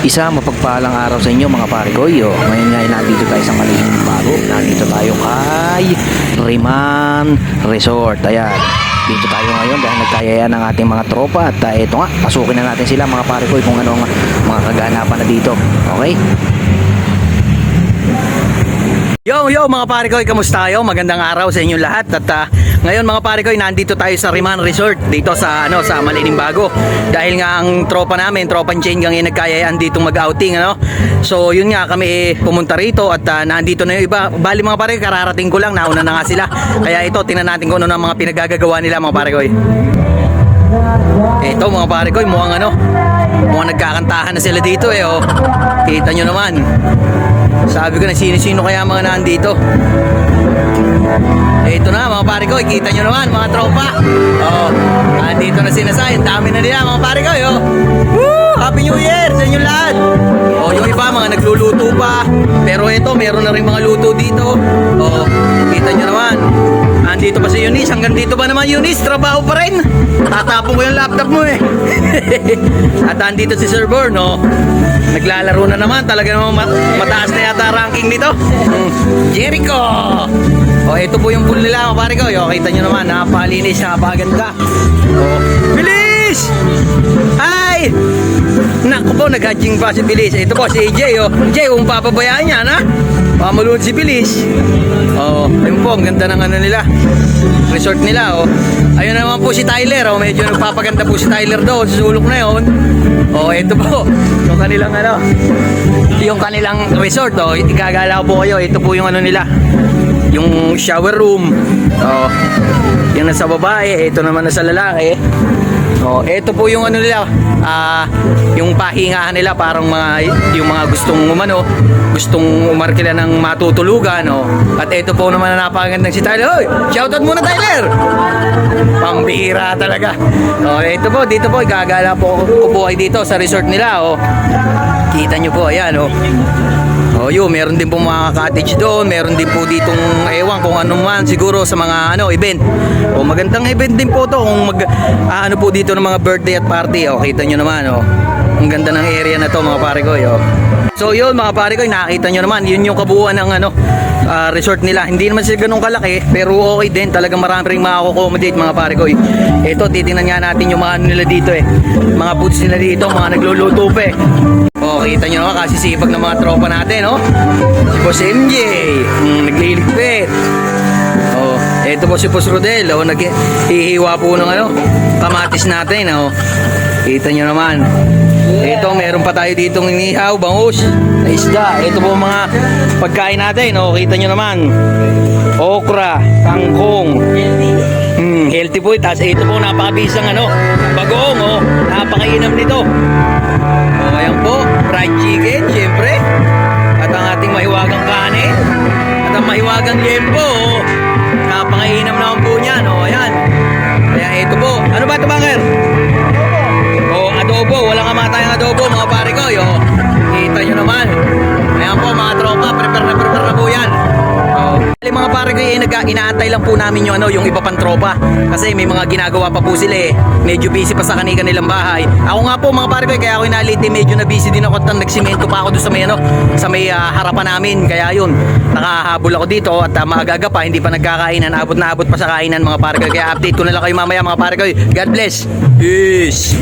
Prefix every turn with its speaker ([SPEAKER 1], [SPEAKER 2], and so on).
[SPEAKER 1] Isa mapagpalang araw sa inyo mga pare ko. Ngayon nga nandito tayo sa Malihing Bago. Nandito tayo kay Riman Resort. Ayan. Dito tayo ngayon dahil nagkayaya ng ating mga tropa. At ito nga, pasukin na natin sila mga pare ko kung ano ang mga kaganapan na dito. Okay? Yo mga pare ko, kamusta kayo? Magandang araw sa inyong lahat. At ngayon mga pare ko, nandito tayo sa Riman Resort dito sa sa Malihing Bago. Dahil nga ang tropa namin, tropang chain gang nagkayayaan dito mag-outing So yun nga kami pumunta rito at nandito na yung iba. Bali mga pare, kararating ko lang, nauna na nga sila. Kaya ito, tingnan natin kung ano ng mga pinagagagawa nila mga pare ko. Ito mga pare ko, mukhang mukhang nagkakantahan na sila dito Kita nyo naman. Sabi ko na sino-sino kaya mga nandito. Ito na mga pare ko, kita nyo naman mga tropa. Nandito na sinasay. Ang dami na nila mga pare ko. Woo! Happy New Year sa inyo lahat. Yung iba mga nagluluto pa. Pero ito, meron na rin mga luto dito. Kita nyo naman. Andito pa si Eunice. Hanggang dito ba naman Eunice? Trabaho pa rin. Tatapon ko yung laptop mo At andito si Sir Born naglalaro na naman. Talaga namang mataas na yata ranking nito. Jericho. Ito po yung pool nila mga pare ko. Kita nyo naman, napakalinis, napakaganda. Bilis! Ay! Naku po, nag-hatching pa si Bilis. Ito po si AJ AJ, kung papabayaan niya pamulun si Bilis. Ayun po, ang ganda ng nila, resort nila Ayun naman po si Tyler medyo nagpapaganda po si Tyler doon sa sulok na yun. Ito po yung kanilang yung kanilang resort igagala ko po kayo. Ito po yung nila, yung shower room. Yung nasa babae, ito naman nasa lalaki. Ito po yung nila, yung pahingahan nila, parang yung mga gustong umarkila ng matutulugan At ito po naman na napakagandang si Tyler. Hoy, shoutout muna Tyler. Pambihira talaga. Ito po, dito po gagala po ko dito sa resort nila Kita nyo po, ayan meron din po mga cottage doon. Meron din po ditong ewan kung ano man, siguro sa mga event. Magandang event din po to kung po dito ng mga birthday at party. Kita nyo naman ang ganda ng area na to mga pare ko So yun mga pare ko, nakita nyo naman, yun yung kabuuan ng resort nila. Hindi naman sila ganun kalaki, pero okay din. Talagang marami ring maka-accommodate mga pare ko Ito, titingnan nga natin yung mga nila dito mga foods nila dito, mga nagluluto pa kita nyo naman kasi sipag ng mga tropa natin si Boss MJ nagliligpit. Ito po si Boss Rodel naghihiwa po ng kamatis natin kita nyo naman. Ito, meron pa tayo ditong inihaw, bangus na isda. Ito po mga pagkain natin kita nyo naman, okra, kangkong, healthy po. Tapos ito po napakabisang bagoong napakainam nito. Ayan po, fried chicken syempre. At ang ating mahiwagang kanin. At ang mahiwagang yempo napakainam naman po niyan ayan. Kaya ito po, ano ba ito Banger? Adobo, walang kamatayang adobo mga pare ko Kita nyo naman. Ayan po mga tropa, prepare na po yan. Mga pare ko inaantay lang po namin yung iba pang tropa. Kasi may mga ginagawa pa po sila Medyo busy pa sa kanilang bahay. Ako nga po mga pare ko, kaya ako inaliti, medyo na busy din ako at nagsimento pa ako doon sa may harapan namin. Kaya yun, nakahabol ako dito at maagaga pa, hindi pa nagkakainan. Abot na abot pa sa kainan mga pare ko. Kaya update ko na lang kayo mamaya mga pare ko. God bless. Peace.